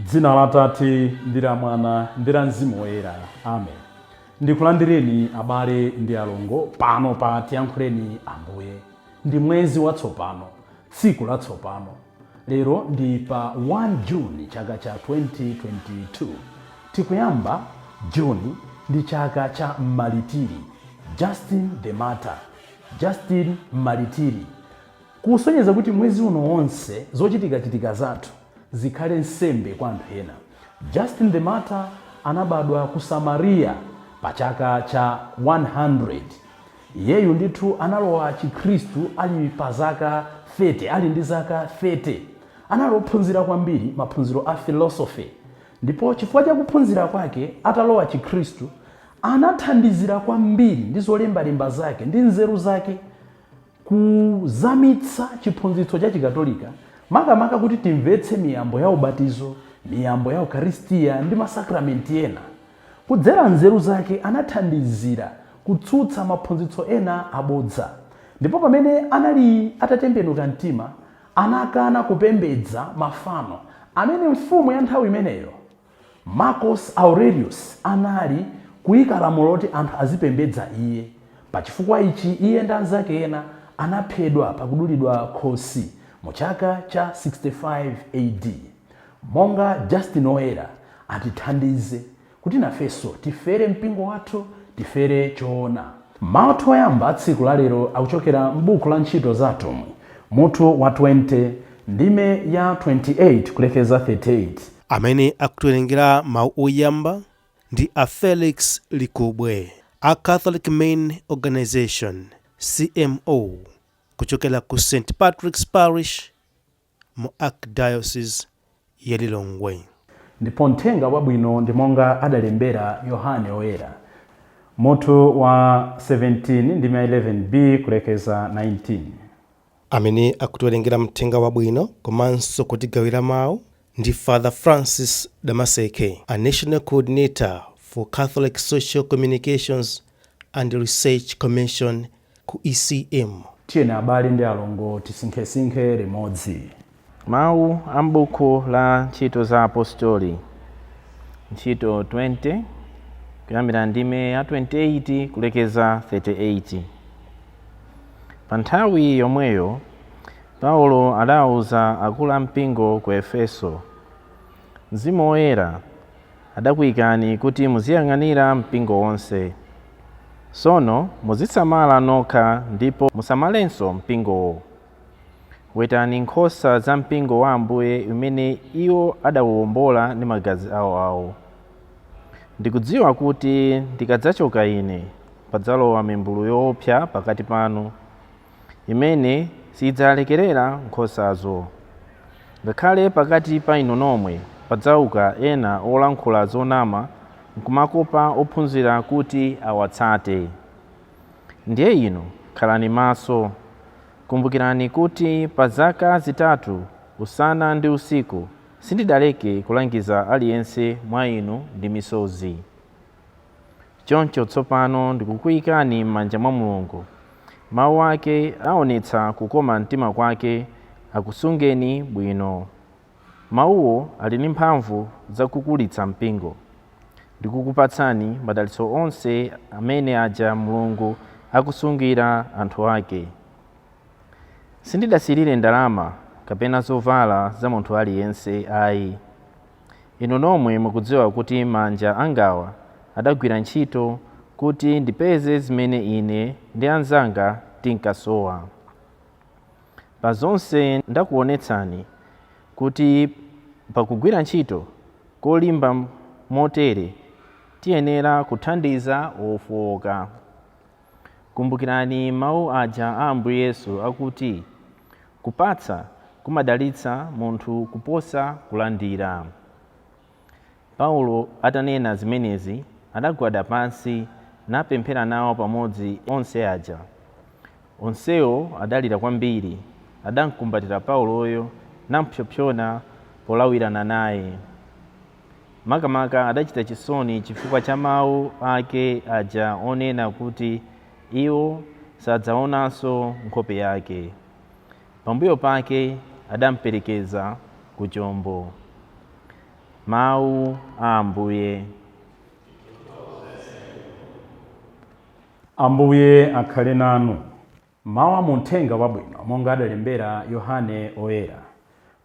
Dzina la Tate ndi la Mwana ndi la Mzimu Woyera. Amen. Ndikulandireni abale ndi alongo pano pa Tiyankhuleni Ambuye. Ndi mwezi watsopano, tsiku latsopano. Lero ndi pa 1 Juni chaka cha 2022. Tikuyamba Juni ndi chaka cha Malitiri, Justin the Martyr, Justin Malitiri. Kusonyeza kuti mwezi uno wonse zochitika zathu zikhale nsembe kwa anthu ena. Justin the Martyr anabadwa ku Samaria pa chaka cha 100. Iyeyu ndithu analowa Chikhristu ali pa zaka 30, ali ndi zaka 30. Analophunzira kwambiri maphunziro a philosophy. Ndipo chifukwa cha kuphunzira kwake atalowa Chikhristu anathandizira kwambiri ndi zolembalemba zake ndi nzeru zake kuzamitsa chiphunzitso cha Chikatolika, makamaka kuti timvetse miyambo ya ubatizo, miyambo ya Ukaristiya ndi masakramenti ena. Kudzera nzeru zake anathandizira kutsutsa maphunzitso ena abodza. Ndipo pamene anali atatembenuka mtima, anakana kupembedza mafano amene mfumu ya nthawi imeneyo Marcus Aurelius anali kuyika lamulo loti anthu azipembedza iye. Pa chifukwa ichi iye ndi anzake ena anaphedwa pakudulidwa khosi mu chaka cha 65 AD. Monga Justin Woyera atithandize kuti nafenso tifere mpingo wathu, tifere choona. Mawu oyamba tsiku la lero akuchokera m'buku la Ntchito za Atumwi, mutu wa 20 ndime ya 28 kulekeza 38. Amene akutiwerengera mawu oyamba ndi a Felix Likubwe, a Catholic Main Organization CMO, kuchokera ku St. Patrick's Parish mu Archdiocese ya Lilongwe. Ndipo mthenga wabwino ndi monga adalembera Yohane Woyera, mutu wa 17 ndime 11b kulekeza 19. Amene akutiwerengera mthenga wabwino komanso kutigawira mawu ndi Father Francis Damaseke, a National Coordinator for Catholic Social Communications and Research Commission ku ECM. Tiyeni abale ndi alongo tisinkhesinkhe limodzi. Mawu a m'buku la Ntchito za Apostoli, Ntchito 20 kuyambira ndime ya 28 kulekeza 38. Pa nthawi yomweyo Paulo adawuza akulu ampingo ku Efeso, Mzimu Woyera adakuyikani kuti muziyang'anira mpingo wonse. Sono muzisamala nokha ndipo musamalenso mpingowo. Wetani nkhosa za mpingo wa Ambuye umene iwo adawuwombola ndi magazi awo. Ndikudziwa kuti ndikadzachoka ine padzalowa mimbulu yoopsa pakati panu, imene sidzalekerera nkhosazo. Ngakhale pakati pa inu nomwe padzauka ena olankhula zonama nkumakopa ophunzira kuti awatsate. Ndiye inu khalani maso. Kumbukirani kuti pa zaka zitatu usana ndi usiku sindidaleke kulangiza aliyense mwa inu ndi misozi. Choncho tsopano ndikukuyikani m'manja mwa Mulungu. Mawu ake aonetsa kukoma mtima kwake, akusungeni bwino. Mawuwo ali ndi mphamvu zakukulitsa mpingo. Ndikukupatsani madalitso onse amene aja Mulungu akusungira anthu ake. Sindidasirire ndalama kapena zovala za munthu aliyense ayi. Inu nomwe mukudziwa kuti manja angawa adagwira ntchito kuti ndipeze zimene ine ndi anzanga tinkasowa. Pa zonse ndakuonetsani kuti pakugwira ntchito kolimba motere tiyenera kuthandiza ofowoka. Kumbukirani mawu aja a Ambuye Yesu akuti kupatsa kumadalitsa munthu kuposa kulandira. Paulo atanena zimenezi adagwada pansi napemphera nawo pamodzi onse aja. Onsewo adalira kwambiri, adamkumbatira Pauloyo nampsopsona polawirana naye. Makamaka adachita chisoni chifukwa cha mawu ake aja onena kuti iwo sadzaonanso nkhope yake. Pambuyo pake adamperekeza ku chombo. Mawu a Ambuye. Ambuye akhale nanu. Mawu a Uthenga Wabwino monga adalembera Yohane Oyera.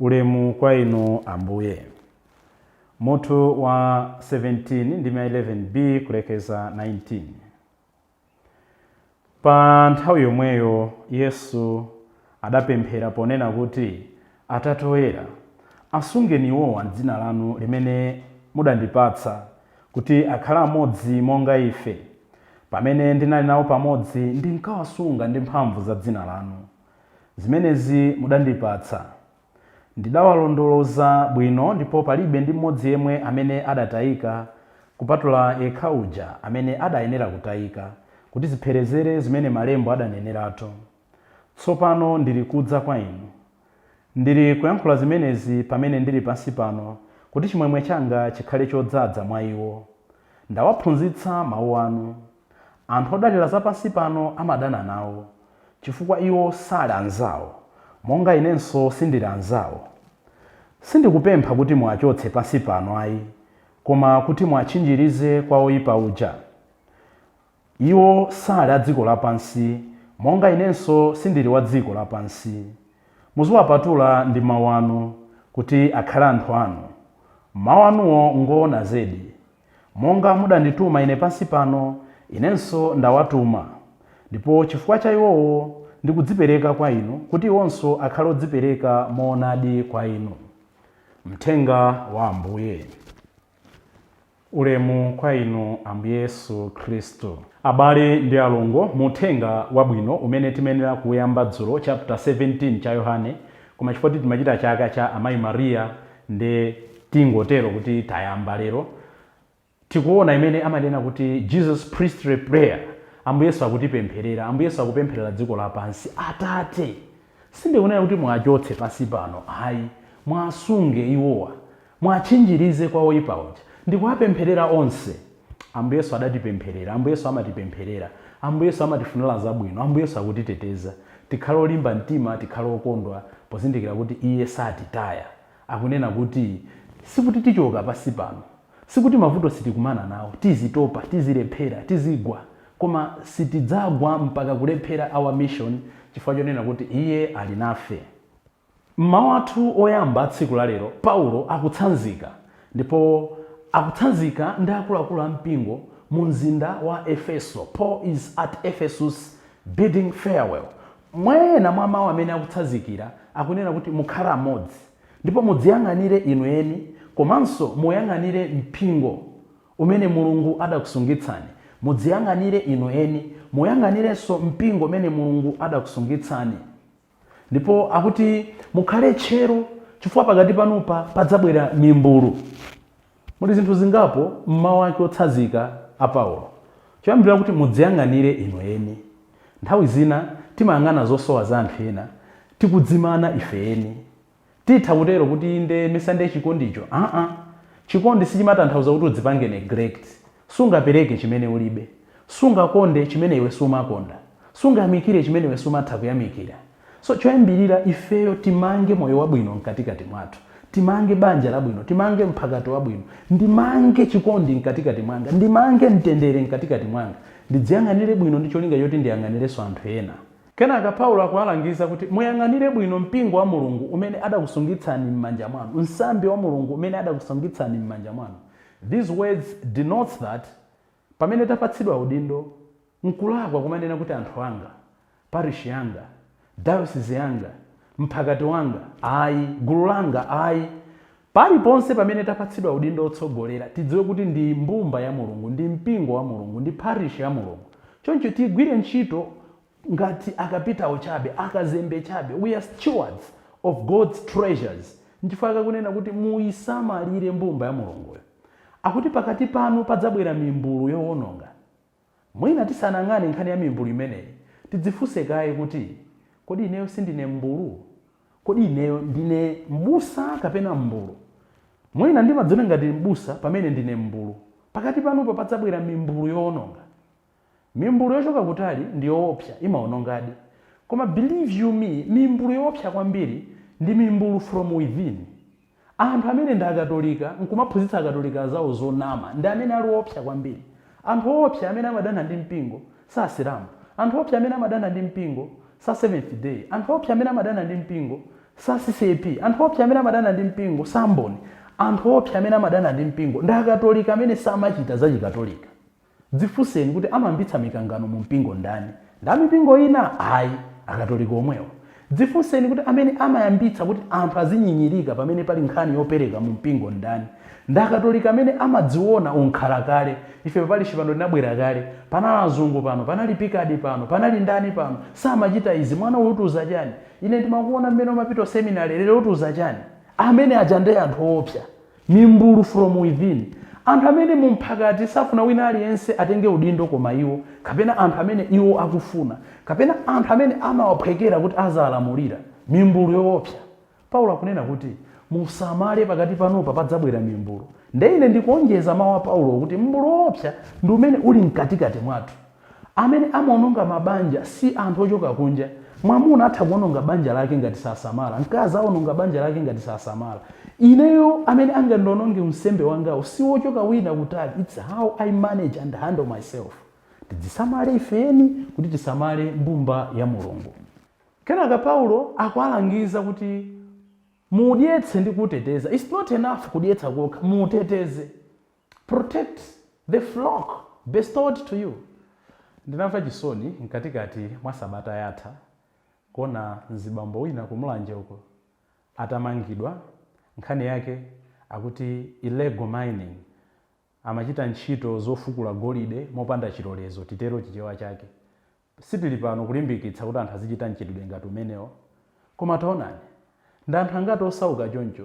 Ulemu kwa inu Ambuye. Mutu wa 17 ndime 11b kulekeza 19. Pa nthawi yomweyo Yesu adapemphera ponena kuti, Atate Oyera, asungeni iwowa m'dzina lanu limene mudandipatsa, kuti akhale amodzi monga ife. Pamene ndinali nawo pamodzi ndinkawasunga ndi mphamvu za dzina lanu. Zimenezi mudandipatsa. Ndidawalondoloza bwino ndipo palibe ndi mmodzi yemwe amene adatayika kupatula yekha uja amene adayenera kutayika, kuti zipherezere zimene malembo adaneneratu. Tsopano ndili kudza kwa inu. Ndili kuyankhula zimenezi pamene ndili pansi pano, kuti chimwemwe changa chikhale chodzaza mwa iwo. Ndawaphunzitsa mawu anu. Anthu odalira za pansi pano amadana nawo, chifukwa iwo sali anzawo, monga inenso sindili anzawo. Sindikupempha kuti muwachotse pansi pano ayi, koma kuti muwachinjirize kwa oyipa uja. Iwo sali a dziko lapansi, monga inenso sindili wa dziko lapansi. Muziwapatula ndi mawu anu, kuti akhale anthu anu. Mawu anuwo ngoona zedi. Monga mudandituma ine pansi pano, inenso ndawatuma. Ndipo chifukwa cha iwowo ndikudzipereka kwa inu, kuti iwonso akhale odzipereka moonadi kwa inu. Mthenga wa Ambuye. Ulemu kwa inu Ambuye Yesu Khristu. Abale ndi alongo, Uthenga Wabwino umene timenera kuyamba dzulo chapter 17 cha Yohane, koma chifukwa timachita chaka cha Amayi Maria ndi tingotero kuti tayamba lero. Tikuona imene amanena kuti Jesus priestly prayer. Ambuye Yesu akutipempherera, Ambuye Yesu akupempherera dziko lapansi. Atate, sindikunena kuti mwachotse pansi pano, ayi, mwasunge iwowa, mwachinjirize kwa oyipa uja. Ndikuwapempherera onse. Ambuye Yesu adatipempherera, Ambuye Yesu amatipempherera, Ambuye Yesu amatifunira zabwino, Ambuye Yesu akutiteteza. Tikhale olimba mtima, tikhale okondwa, pozindikira kuti Iye satitaya. Akunena kuti sikuti tichoka pansi pano, sikuti mavuto sitikumana nawo, tizitopa, tizilephera, tizigwa, koma sitidzagwa mpaka kulephera our mission, chifukwa chonena kuti Iye ali nafe. Mmawu athu oyamba tsiku la lero, Paulo akutsanzika, ndipo akutsanzika ndi akuluakulu ampingo mu mzinda wa Efeso. Paul is at Ephesus bidding farewell. Mwena mwa mawu amene akutsanzikira akunena kuti mukhale amodzi, ndipo mudziyang'anire inu eni, komanso muyang'anire mpingo umene Mulungu adakusungitsani. Mudziyang'anire inu eni, muyang'anirenso mpingo umene Mulungu adakusungitsani. Ndipo akuti mukhale tchero, chifukwa pakati panupa padzabwera mimbulu. Muli zinthu zingapo mmawu ake otsanzika a Paulo. Choyambirira kuti mudziyang'anire inu eni. Nthawi zina timayang'ana zosowa za anthu ena, tikudzimana ife eni. Titha kutero kuti inde misande chikondicho. Chikondi sichimatanthauza kuti udzipange neglect. Sungapereke chimene ulibe. Sungakonde chimene iwe sumakonda. Sungayamikire chimene iwe sumatha kuyamikira. So choyambirira ifeyo timange moyo wabwino mkatikati mwathu. Timange banja labwino, timange mphakato wabwino, ndimange chikondi mkatikati mwanga, ndimange mtendere mkatikati mwanga. Ndidziyang'anire bwino ndi cholinga choti ndiyang'anirenso anthu ena. Kenaka Paulo akuwalangiza kuti muyang'anire bwino mpingo wa Mulungu umene adakusungitsani m'manja mwanu, nsambi wa Mulungu umene adakusungitsani m'manja mwanu. These words denotes that pamene tapatsidwa udindo, nkulakwa kumanena kuti anthu anga, parish yanga, diocese yanga, mphakati wanga, ayi, gulu langa, ayi. Paliponse pamene tapatsidwa udindo otsogolera, tidziwe kuti ndi mbumba ya Mulungu, ndi mpingo wa Mulungu, ndi parish ya Mulungu. Choncho tigwire ntchito ngati akapitawo chabe, akazembe chabe. We are stewards of God's treasures. Nchifukwa kunena kuti muyisamalire mbumba ya Mulungu. Akuti pakati panu padzabwera mimbulu yowononga. Mwina tisanang'ane nkhani ya mimbulu imeneyi, tidzifunse kaye kuti kodi ineyo sindine mbulu? Kodi ineyo ndine mbusa kapena mbulu? Mwina ndimadzona ngati mbusa pamene ndine mbulu. Pakati panupo padzabwera mimbulu yowononga. Mimbulu yochoka kutali ndi yoopsa, imaonongadi. Koma believe you me, mimbulu yoopsa kwambiri ndi mimbulu from within. anthu amene ndi akatolika nkumaphunzitsa akatolika zawo zonama ndi amene ali opsa kwambiri. Anthu opsa amene amadana ndi mpingo sa Asilamu, anthu opsa amene amadana ndi mpingo sa Seventh Day, anthu opsa amene amadana ndi mpingo sa CCP, anthu opsa amene amadana ndi mpingo sa Mboni, anthu opsa amene amadana ndi mpingo ndi akatolika amene samachita za chikatolika. Dzifunseni kuti amambitsa mikangano mu mpingo ndani? Nda mipingo ina? Ayi, akatolika omwewo. Dzifunseni kuti amene amayambitsa kuti anthu azinyinyirika pamene pali nkhani yopereka mu mpingo ndani? Nda akatolika amene amadziona unkhala kale. Ife pali chipando linabwera kale, panali azungu pano, panali pikadi pano, panali ndani pano, samachita izi, mwana utuza chani? Ine ndimakuona mmene umapita seminary lero utuza chani? Amene aja ndi anthu opsa, mimbulu from within. Anthu amene mumphakati safuna wina aliyense atenge udindo koma iwo, kapena anthu amene iwo akufuna, kapena anthu amene amawaphwekera kuti azalamulira, mimbulu yoopsa. Paulo akunena kuti musamale pakati panopa padzabwera mimbulu. Nde ine ndikuonjeza mawu a Paulo kuti mmbulu woopsa ndi umene uli mkatikati mwathu. Amene amaononga mabanja si anthu ochoka kunja. Mwamuna atha kuononga banja lake ngati sasamala, mkazi aononga banja lake ngati sasamala. Ineyo amene angandononge unsembe wangawo si wochoka wina kutali. It's how I manage and handle myself. Tidzisamale ifeni kuti tisamale mbumba ya Mulungu. Kenaka Paulo akwalangiza kuti mudyetse ndi kuteteza. It's not enough kudyetsa kokha, muteteze. Protect the flock bestowed to you. Ndinamva chisoni mkatikati mwa sabata yatha kuona mzibambo wina kumulanje uko atamangidwa. Nkhani yake akuti illegal mining, amachita ntchito zofukula golide mopanda chilolezo, titero chichewa chake. Sitili pano kulimbikitsa kuti anthu azichita mchitidwe ngati umenewo, koma taonani ndi anthu angati osauka choncho.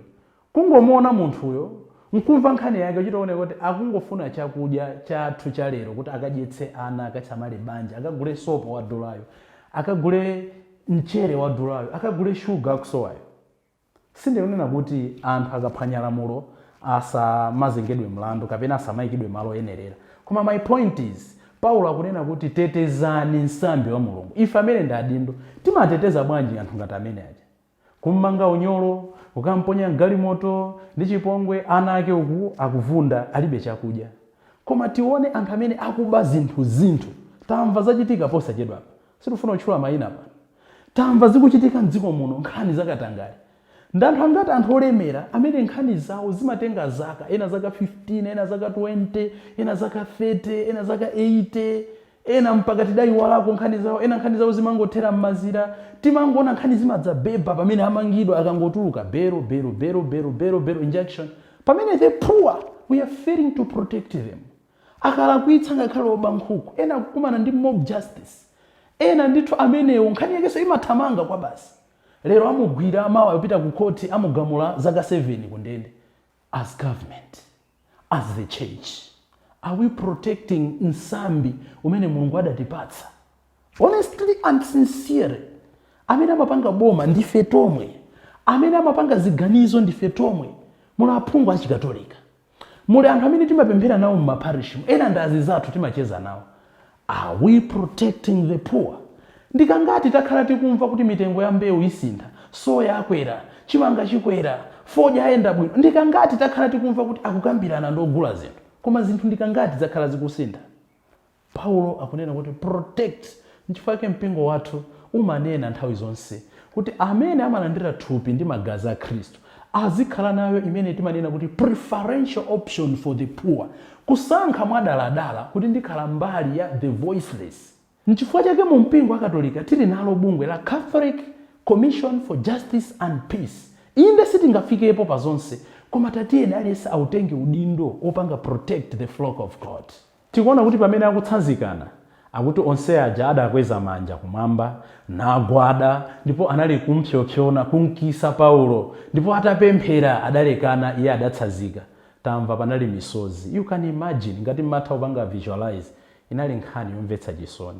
Kungomuona munthuyo nkumva nkhani yake uchitaone kuti akungofuna chakudya chathu cha lero kuti akadyetse ana, akatsamale banja, akagule sopo wa dolayo, akagule mchere wa dolayo, akagule shuga akusowayo. Sindikunena kuti anthu akaphwanya lamulo asamazengedwe mlandu kapena asamayikidwe malo oyenerera. Koma my point is, Paulo akunena kuti tetezani nsambi wa Mulungu. Ife amene ndi adindo timateteza bwanji anthu ngati amene aja? Kummanga unyolo, ukamponya galimoto ndi chipongwe, ana ake uku akuvunda alibe chakudya. Koma tione anthu amene akuba zinthu. Tamva zachitika posachedwa. Sitifuna kutchula mayina pano. Tamva zikuchitika m'dziko muno nkhani zakatangale. Ndanthu angati anthu olemera amene nkhani zawo zimatenga zaka, ena zaka 15, ena zaka 20, ena zaka 30, ena zaka 80, ena mpaka tidaiwalako nkhani zawo, ena nkhani zawo zimangothera m'mazira. Timangoona nkhani zimadzabeba pamene amangidwa akangotuluka bero injection. Pamene the poor, we are failing to protect them. Akalakwitsa ngakhale oba nkhuku, ena kukumana ndi mob justice, ena ndithu amenewo nkhani yakenso imathamanga kwa basi. Lero amugwira amawa yopita ku koti amugamula zaka 7 kundende. As government, as the church, are we protecting nsambi umene Mulungu adatipatsa? Honestly and sincerely, amene amapanga boma ndife tomwe, amene amapanga ziganizo ndife tomwe. Muli aphungu achikatolika, muli anthu amene timapemphera nawo m'maparish, ena ndazi zathu timacheza nawo. Are we protecting the poor? Ndikangati takhala tikumva kuti mitengo ya mbewu isintha, soya akwera, chimanga chikwera, fodya ayenda bwino. Ndikangati takhala tikumva kuti akukambirana ndogula zinthu, koma zinthu ndikangati zakhala zikusintha. Paulo akunena kuti protect. Nchifukwa mpingo wathu umanena nthawi zonse kuti amene amalandira thupi ndi magazi a Khristu azikhala nayo imene timanena kuti preferential option for the poor, kusankha mwadaladala kuti ndikhala mbali ya the voiceless. Nchifukwa chake mu mpingo wa Katolika tili nalo bungwe la Catholic Commission for Justice and Peace. Inde sitingafikepo pa zonse, koma tatiyeni aliyense autenge udindo opanga protect the flock of God. Tikuona kuti pamene akutsanzikana akuti onse aja adakweza manja kumwamba nagwada, ndipo anali kumpsopsona kunkisa Paulo, ndipo atapemphera adalekana iye adatsanzika. Tamva panali misozi. You can imagine ngati matha upanga visualize, inali nkhani yomvetsa chisoni.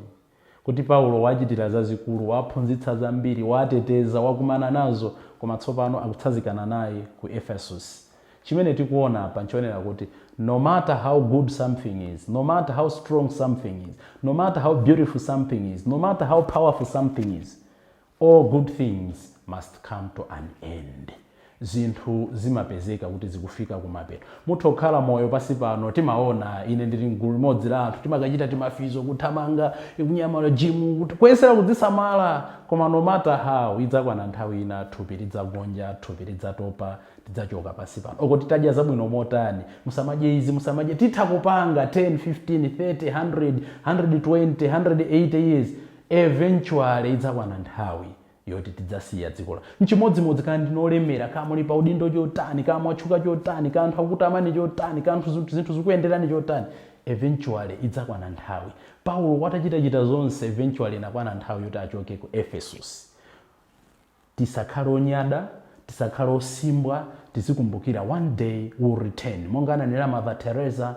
Kuti Paulo wachitira zazikulu, waphunzitsa zambiri, wateteza, wakumana nazo, koma tsopano akutsanzikana naye ku Ephesus. Chimene tikuona apa nchionera kuti no matter how good something is, no matter how strong something is, no matter how beautiful something is, no matter how powerful something is, all good things must come to an end. zinthu zimapezeka kuti zikufika kumapeto. Mutha kukhala moyo pasi pano timaona ine ndili mgulu limodzi la anthu timakachita timafizo kuthamanga kunyamala jimu kuyesera kudzisamala, koma no matter how idzakwana nthawi ina thupi lidzagonja, thupi lidzatopa, tidzachoka pasi pano. Oko titadya zabwino motani, musamadye izi musamadye, titha kupanga 10 15 30 100 120 180 years, eventually idzakwana nthawi yoti tidzasiya dziko. Nchimodzimodzi kana ndinolemera, kama muli pa udindo chotani, kama mwatchuka chotani, kama anthu akutamani chotani, kama zinthu zikuyenderani chotani, eventually idzakwana nthawi. Paulo watachita zonse, eventually inakwana nthawi yoti achoke ku Ephesus. Tisakhale onyada, tisakhale osimbwa, tizikumbukira one day we'll return. Monga ananena Mother Teresa,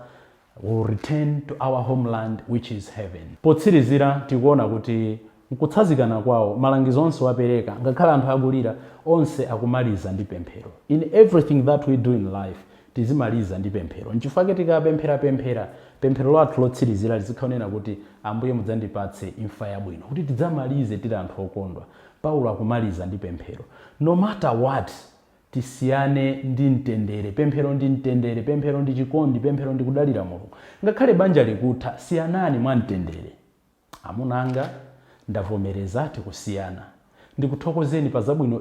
we'll return to our homeland which is heaven. Potsirizira tikuona kuti mkutsazikana kwawo malangizo onse wapereka, ngakhale anthu akulira onse akumaliza ndi pemphero. In everything that we do in life tizimaliza ndi pemphero. Nchifukwa tikapemphera pemphero lathu lotsirizira lizikhaonena kuti Ambuye mudzandipatse imfa yabwino, kuti tidzamalize tili anthu okondwa. Paulo akumaliza ndi pemphero. No matter what, tisiyane ndi mtendere. Pemphero ndi mtendere, pemphero ndi chikondi, pemphero ndi kudalira Mulungu. Ngakhale banja likutha, siyanani mwa mtendere. Amunanga ndavomereza tikusiyana, ndikuthokozeni pa zabwino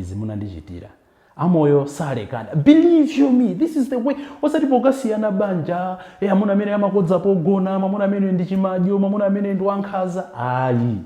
izi munandichitira. Amoyo salekana. Believe you me, this is the way. Osati pokasiyana banja, amuna amene amakodza pogona, amuna amene ndi chimadyo, amuna amene ndi wankhaza. Ayi.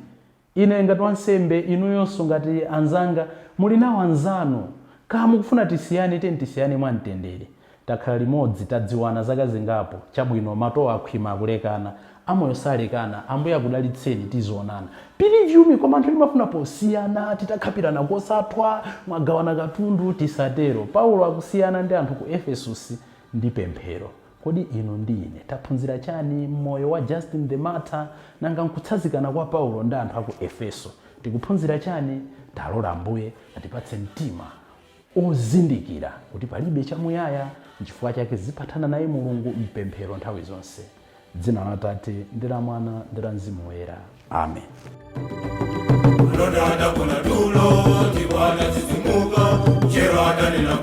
Ine ngati wansembe, inuyonso ngati anzanga, muli nawo anzanu. Kama mukufuna tisiyane, tisiyane mwa mtendere. Takhala limodzi, tadziwana zaka zingapo, chabwino mato akhwima kulekana. Amoyo salekana, Ambuye akudalitseni tizionana. Believe you me, koma anthu limafuna posiyana, titakhapirana kosathwa, mwagawana katundu, tisatero. Paulo akusiyana ndi anthu ku Ephesus ndi pemphero. Kodi ino ndi ine taphunzira chani moyo wa Justin the Martyr, nanga nkutsazikana kwa Paulo ndi anthu aku Efeso? Tikuphunzira chani? Talola Ambuye atipatse mtima ozindikira kuti palibe chamuyaya, nchifukwa chake zipatana naye Mulungu mpemphero nthawi zonse. Dzina la Tate ndi la Mwana ndi la Mzimu Woyera. Amen. Kuna dulo, tibwana tisimuka, chero adani na